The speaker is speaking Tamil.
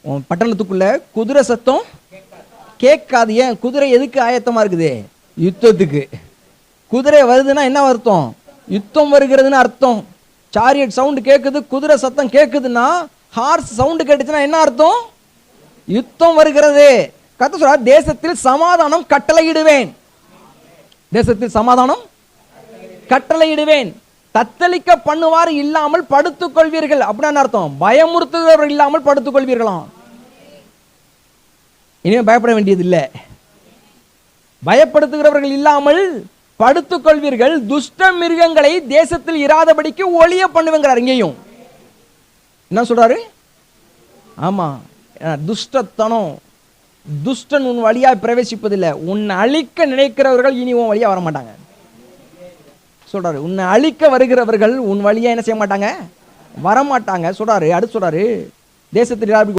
உன் பட்டணத்துக்குள்ள குதிரை சத்தம் கேட்காது. ஏன்? குதிரை எதுக்கு ஆயத்தமா இருக்குது? யுத்தத்துக்கு. குதிரை வருதுன்னா என்ன அர்த்தம்? யுத்தம் வருகிறதுன்னு அர்த்தம். சாரியட் சவுண்ட் கேட்குது, குதிரை சத்தம் கேட்குதுன்னா, ஹார்ஸ் சவுண்ட் கேட்டுச்சுன்னா என்ன அர்த்தம்? யுத்தம் வருகிறது. கர்த்தர் சொல்றார், தேசத்தில் சமாதானம் கட்டளையிடுவேன். தேசத்தில் சமாதானம் கட்டளையிடுவேன். தத்தளிக்க பண்ணுவார் இல்லாமல் படுத்துக் கொள்வீர்கள் அப்படின்னு அர்த்தம். பயமுறுத்துகிறவர்கள் இல்லாமல் படுத்துக் கொள்வீர்களாம். இனிமே பயப்பட வேண்டியது இல்லை. பயப்படுத்துகிறவர்கள் இல்லாமல் படுத்துக் கொள்வீர்கள். துஷ்ட மிருகங்களை தேசத்தில் இராதபடிக்கு ஒளிய பண்ணுவேங்கிறார். இங்கேயும் என்ன சொல்றாரு? ஆமா, துஷ்டத்தனம், துஷ்டன் உன் வழியா பிரவேசிப்பதில்லை. உன்னை அழிக்க நினைக்கிறவர்கள் இனி உன் வழியா வர மாட்டாங்க சொல்றாரு. உன்னை அழிக்க வருகிறவர்கள் உன் வழியா என்ன செய்ய மாட்டாங்க? வரமாட்டாங்க சொல்றாரு. அடுத்து சொல்றாரு, தேசத்தில்